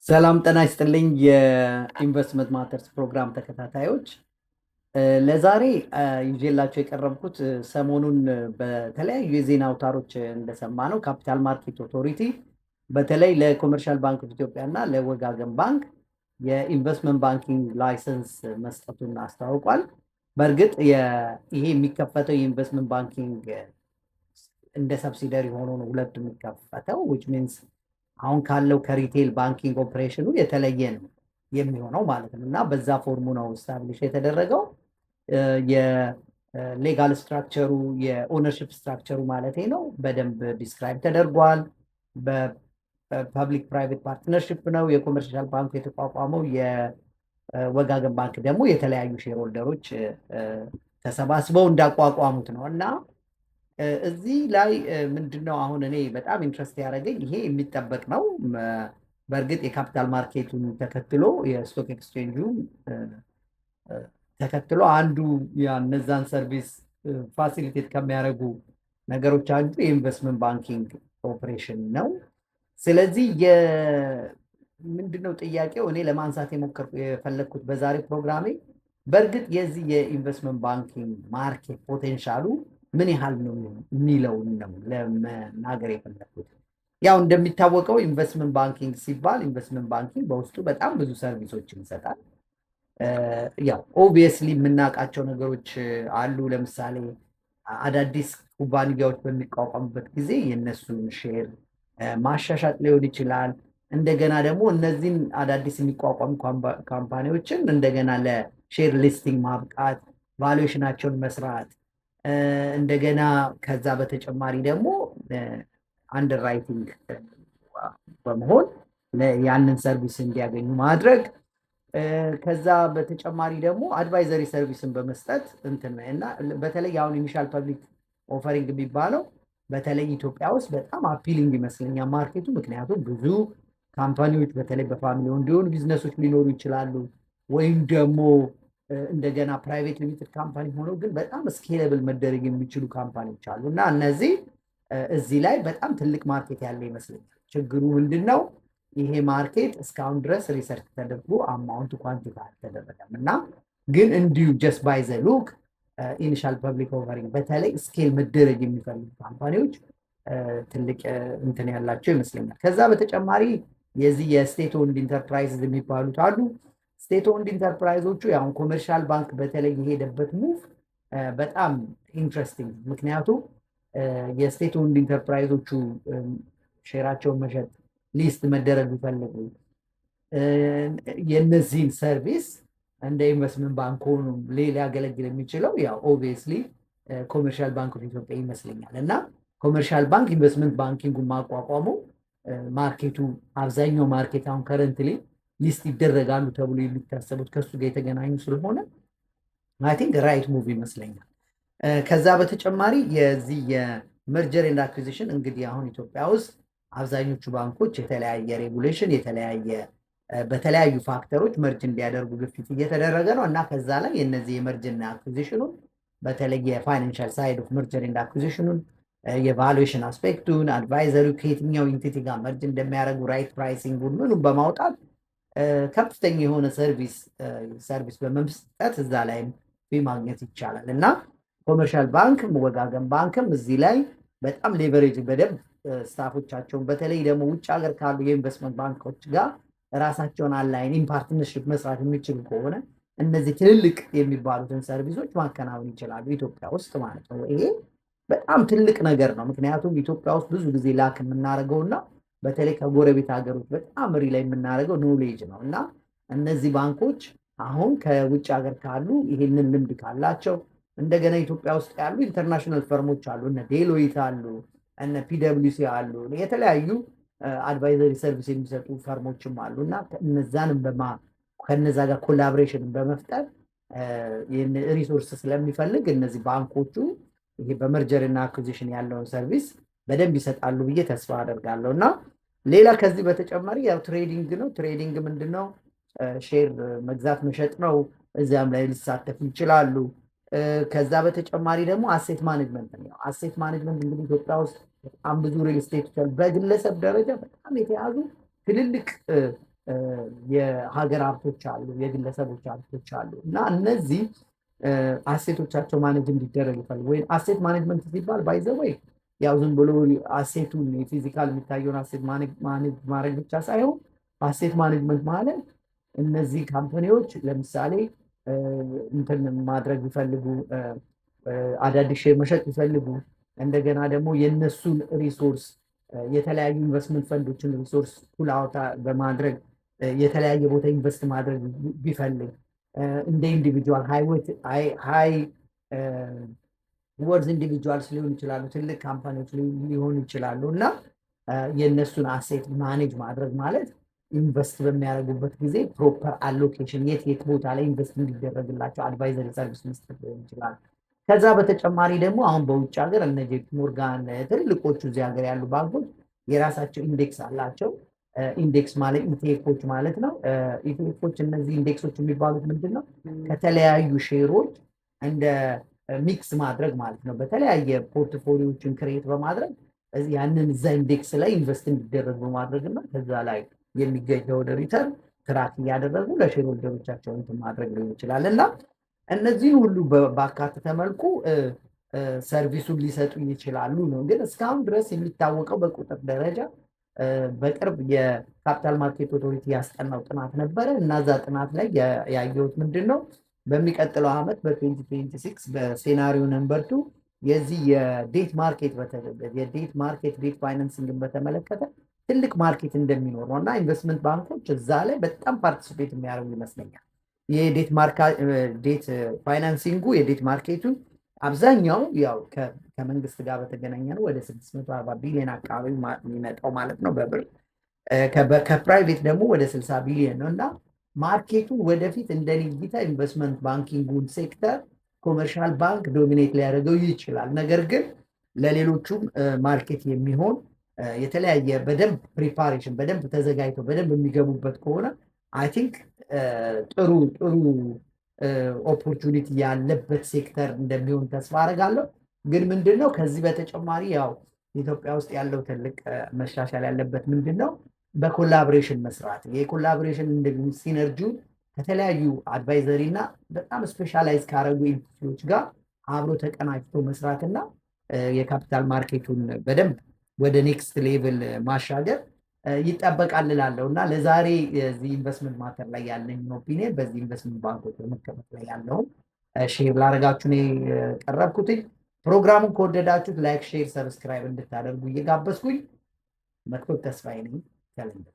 ሰላም ጤና ይስጥልኝ የኢንቨስትመንት ማተርስ ፕሮግራም ተከታታዮች። ለዛሬ ይዤላቸው የቀረብኩት ሰሞኑን በተለያዩ የዜና አውታሮች እንደሰማነው ካፒታል ማርኬት ኦቶሪቲ በተለይ ለኮመርሻል ባንክ ኦፍ ኢትዮጵያ እና ለወጋገን ባንክ የኢንቨስትመንት ባንኪንግ ላይሰንስ መስጠቱን አስታውቋል። በእርግጥ ይሄ የሚከፈተው የኢንቨስትመንት ባንኪንግ እንደ ሰብሲደሪ ሆኖ ነው ሁለቱ የሚከፈተው which means አሁን ካለው ከሪቴል ባንኪንግ ኦፕሬሽኑ የተለየ ነው የሚሆነው ማለት ነው እና በዛ ፎርሙ ነው ስታብሊሽ የተደረገው። የሌጋል ስትራክቸሩ የኦነርሽፕ ስትራክቸሩ ማለት ነው በደንብ ዲስክራይብ ተደርጓል። በፐብሊክ ፕራይቬት ፓርትነርሽፕ ነው የኮመርሻል ባንኩ የተቋቋመው። የወጋገን ባንክ ደግሞ የተለያዩ ሼር ሆልደሮች ተሰባስበው እንዳቋቋሙት ነው እና እዚህ ላይ ምንድነው አሁን እኔ በጣም ኢንትረስት ያደረገኝ ይሄ የሚጠበቅ ነው። በእርግጥ የካፒታል ማርኬቱን ተከትሎ የስቶክ ኤክስቼንጁ ተከትሎ አንዱ እነዛን ሰርቪስ ፋሲሊቴት ከሚያደርጉ ነገሮች አንዱ የኢንቨስትመንት ባንኪንግ ኦፕሬሽን ነው። ስለዚህ ምንድነው ጥያቄው እኔ ለማንሳት የፈለግኩት በዛሬ ፕሮግራሜ በእርግጥ የዚህ የኢንቨስትመንት ባንኪንግ ማርኬት ፖቴንሻሉ ምን ያህል ነው የሚለውን ነው ለመናገር የፈለኩት። ያው እንደሚታወቀው ኢንቨስትመንት ባንኪንግ ሲባል ኢንቨስትመንት ባንኪንግ በውስጡ በጣም ብዙ ሰርቪሶችን ይሰጣል። ያው ኦብቪየስሊ የምናውቃቸው ነገሮች አሉ። ለምሳሌ አዳዲስ ኩባንያዎች በሚቋቋሙበት ጊዜ የእነሱን ሼር ማሻሻጥ ሊሆን ይችላል። እንደገና ደግሞ እነዚህን አዳዲስ የሚቋቋሙ ካምፓኒዎችን እንደገና ለሼር ሊስቲንግ ማብቃት፣ ቫሉዌሽናቸውን መስራት፣ እንደገና ከዛ በተጨማሪ ደግሞ አንደርራይቲንግ በመሆን ያንን ሰርቪስ እንዲያገኙ ማድረግ፣ ከዛ በተጨማሪ ደግሞ አድቫይዘሪ ሰርቪስን በመስጠት እና በተለይ አሁን ኢኒሻል ፐብሊክ ኦፈሪንግ የሚባለው በተለይ ኢትዮጵያ ውስጥ በጣም አፒሊንግ ይመስለኛል ማርኬቱ። ምክንያቱም ብዙ ካምፓኒዎች በተለይ በፋሚሊ እንዲሆኑ ቢዝነሶች ሊኖሩ ይችላሉ ወይም ደግሞ እንደገና ፕራይቬት ሊሚትድ ካምፓኒ ሆነው ግን በጣም ስኬለብል መደረግ የሚችሉ ካምፓኒዎች አሉ እና እነዚህ እዚህ ላይ በጣም ትልቅ ማርኬት ያለ ይመስለኛል። ችግሩ ምንድነው? ይሄ ማርኬት እስካሁን ድረስ ሪሰርች ተደርጎ አማውንት ኳንቲፋይ አልተደረገም እና ግን እንዲሁ ጀስት ባይ ዘ ሉክ ኢኒሻል ፐብሊክ ኦፈሪንግ በተለይ ስኬል መደረግ የሚፈልጉ ካምፓኒዎች ትልቅ እንትን ያላቸው ይመስለኛል። ከዛ በተጨማሪ የዚህ የስቴት ኦንድ ኢንተርፕራይዝ የሚባሉት አሉ። ስቴት ኦንድ ኢንተርፕራይዞቹ ያሁን ኮመርሻል ባንክ በተለይ የሄደበት ሙቭ በጣም ኢንትረስቲንግ። ምክንያቱም የስቴት ኦንድ ኢንተርፕራይዞቹ ሼራቸውን መሸጥ ሊስት መደረግ ይፈልጉ የነዚህን ሰርቪስ እንደ ኢንቨስትመንት ባንክ ሆኖ ሊያገለግል የሚችለው ያው ኦብቪየስሊ ኮመርሻል ባንክ ኦፍ ኢትዮጵያ ይመስለኛል እና ኮመርሻል ባንክ ኢንቨስትመንት ባንኪንጉን ማቋቋሙ ማርኬቱ አብዛኛው ማርኬት አሁን ከረንትሊ ሊስት ይደረጋሉ ተብሎ የሚታሰቡት ከሱ ጋር የተገናኙ ስለሆነ አይ ቲንክ ራይት ሙቭ ይመስለኛል። ከዛ በተጨማሪ የዚህ የመርጀር ኤንድ አኩዚሽን እንግዲህ አሁን ኢትዮጵያ ውስጥ አብዛኞቹ ባንኮች የተለያየ ሬጉሌሽን በተለያዩ ፋክተሮች መርጅ እንዲያደርጉ ግፊት እየተደረገ ነው እና ከዛ ላይ የነዚህ የመርጅ እና አኩዚሽኑን በተለይ የፋይናንሻል ሳይድ ኦፍ መርጀር ኤንድ አኩዚሽኑን የቫሉዌሽን አስፔክቱን አድቫይዘሪው ከየትኛው ኢንቲቲ ጋር መርጅ እንደሚያደርጉ ራይት ፕራይሲንጉን ምኑን በማውጣት ከፍተኛ የሆነ ሰርቪስ በመመስጠት እዛ ላይም ፊ ማግኘት ይቻላል እና ኮመርሻል ባንክም ወጋገን ባንክም እዚህ ላይ በጣም ሌቨሬጅ በደንብ ስታፎቻቸውን በተለይ ደግሞ ውጭ ሀገር ካሉ የኢንቨስትመንት ባንኮች ጋር ራሳቸውን አላይን ፓርትነርሽፕ መስራት የሚችሉ ከሆነ እነዚህ ትልልቅ የሚባሉትን ሰርቪሶች ማከናወን ይችላሉ ኢትዮጵያ ውስጥ ማለት ነው። ይሄ በጣም ትልቅ ነገር ነው። ምክንያቱም ኢትዮጵያ ውስጥ ብዙ ጊዜ ላክ የምናደርገውና በተለይ ከጎረቤት ሀገሮች በጣም ላይ የምናደርገው ኖሌጅ ነው እና እነዚህ ባንኮች አሁን ከውጭ ሀገር ካሉ ይሄንን ልምድ ካላቸው እንደገና ኢትዮጵያ ውስጥ ያሉ ኢንተርናሽናል ፈርሞች አሉ፣ እነ ዴሎይት አሉ፣ እነ ፒደብሊውሲ አሉ፣ የተለያዩ አድቫይዘሪ ሰርቪስ የሚሰጡ ፈርሞችም አሉ እና እነዛንም ከነዛ ጋር ኮላቦሬሽን በመፍጠር ሪሶርስ ስለሚፈልግ እነዚህ ባንኮቹ ይሄ በመርጀር እና አኩዚሽን ያለውን ሰርቪስ በደንብ ይሰጣሉ ብዬ ተስፋ አደርጋለሁ እና ሌላ ከዚህ በተጨማሪ ያው ትሬዲንግ ነው። ትሬዲንግ ምንድነው? ሼር መግዛት መሸጥ ነው። እዚያም ላይ ሊሳተፉ ይችላሉ። ከዛ በተጨማሪ ደግሞ አሴት ማኔጅመንት ነው። አሴት ማኔጅመንት እንግዲህ ኢትዮጵያ ውስጥ በጣም ብዙ ሪል ስቴት በግለሰብ ደረጃ በጣም የተያዙ ትልልቅ የሀገር ሀብቶች አሉ፣ የግለሰቦች ሀብቶች አሉ እና እነዚህ አሴቶቻቸው ማኔጅ እንዲደረግ ይፈልግ ወይም አሴት ማኔጅመንት ሲባል ባይዘወይ ያው ዝም ብሎ አሴቱን የፊዚካል የሚታየውን አሴት ማኔጅ ማድረግ ብቻ ሳይሆን አሴት ማኔጅመንት ማለት እነዚህ ካምፓኒዎች ለምሳሌ እንትን ማድረግ ይፈልጉ አዳዲስ ሼር መሸጥ ይፈልጉ እንደገና ደግሞ የነሱን ሪሶርስ የተለያዩ ኢንቨስትመንት ፈንዶችን ሪሶርስ ፑል አውት በማድረግ የተለያየ ቦታ ኢንቨስት ማድረግ ቢፈልግ እንደ ኢንዲቪጁዋል ሃይ ወርዝ ኢንዲቪጁዋልስ ሊሆን ይችላሉ፣ ትልቅ ካምፓኒዎች ሊሆኑ ይችላሉ እና የእነሱን አሴት ማኔጅ ማድረግ ማለት ኢንቨስት በሚያደርጉበት ጊዜ ፕሮፐር አሎኬሽን የት ቦታ ላይ ኢንቨስት እንዲደረግላቸው አድቫይዘሪ ሰርቪስ መስጠት ሊሆን ይችላል። ከዛ በተጨማሪ ደግሞ አሁን በውጭ ሀገር እነ ጄፒ ሞርጋን ትልልቆቹ እዚህ ሀገር ያሉ ባንኮች የራሳቸው ኢንዴክስ አላቸው። ኢንዴክስ ማለት ኢቲኤፎች ማለት ነው። ኢቲኤፎች እነዚህ ኢንዴክሶች የሚባሉት ምንድን ነው? ከተለያዩ ሼሮች እንደ ሚክስ ማድረግ ማለት ነው። በተለያየ ፖርትፎሊዎችን ክሬት በማድረግ ያንን እዛ ኢንዴክስ ላይ ኢንቨስት እንዲደረግ በማድረግ እና ከዛ ላይ የሚገኘው ወደ ሪተርን ትራክ እያደረጉ ለሼር ሆልደሮቻቸው እንትን ማድረግ ሊሆን ይችላል እና እነዚህን ሁሉ ባካተተ መልኩ ሰርቪሱን ሊሰጡ ይችላሉ ነው። ግን እስካሁን ድረስ የሚታወቀው በቁጥር ደረጃ በቅርብ የካፒታል ማርኬት ኦቶሪቲ ያስጠናው ጥናት ነበረ እና እዛ ጥናት ላይ ያየሁት ምንድን ነው በሚቀጥለው ዓመት በ2026 በሴናሪዮ ነምበር 2 የዚህ የዴት ማርኬት ዴት ፋይናንሲንግን በተመለከተ ትልቅ ማርኬት እንደሚኖር ነው እና ኢንቨስትመንት ባንኮች እዛ ላይ በጣም ፓርቲሲፔት የሚያደርጉ ይመስለኛል። የዴት ፋይናንሲንጉ የዴት ማርኬቱ አብዛኛው ያው ከመንግስት ጋር በተገናኘ ነው። ወደ 640 ቢሊዮን አካባቢ የሚመጣው ማለት ነው በብር ከፕራይቬት ደግሞ ወደ 60 ቢሊዮን ነው እና ማርኬቱ ወደፊት እንደኔ እይታ ኢንቨስትመንት ባንኪንጉን ሴክተር ኮመርሻል ባንክ ዶሚኔት ሊያደርገው ይችላል። ነገር ግን ለሌሎቹም ማርኬት የሚሆን የተለያየ በደንብ ፕሪፓሬሽን በደንብ ተዘጋጅተው በደንብ የሚገቡበት ከሆነ አይ ቲንክ ጥሩ ኦፖርቹኒቲ ያለበት ሴክተር እንደሚሆን ተስፋ አደርጋለሁ። ግን ምንድነው ከዚህ በተጨማሪ ያው ኢትዮጵያ ውስጥ ያለው ትልቅ መሻሻል ያለበት ምንድነው በኮላቦሬሽን መስራት። የኮላቦሬሽን እንደዚህ ሲነርጂው ከተለያዩ አድቫይዘሪ እና በጣም ስፔሻላይዝ ካረጉ ኢንስቲትዩቶች ጋር አብሮ ተቀናጅቶ መስራትና የካፒታል ማርኬቱን በደንብ ወደ ኔክስት ሌቭል ማሻገር ይጠበቃል እላለሁ እና ለዛሬ የዚህ ኢንቨስትመንት ማተር ላይ ያለኝ ኦፒኒየን በዚህ ኢንቨስትመንት ባንኮች በመከፈት ላይ ያለውን ሼር ላደርጋችሁ ነው የቀረብኩትኝ። ፕሮግራሙን ከወደዳችሁት ላይክ፣ ሼር፣ ሰብስክራይብ እንድታደርጉ እየጋበዝኩኝ መክብብ ተስፋዬ ነኝ ከለንደን።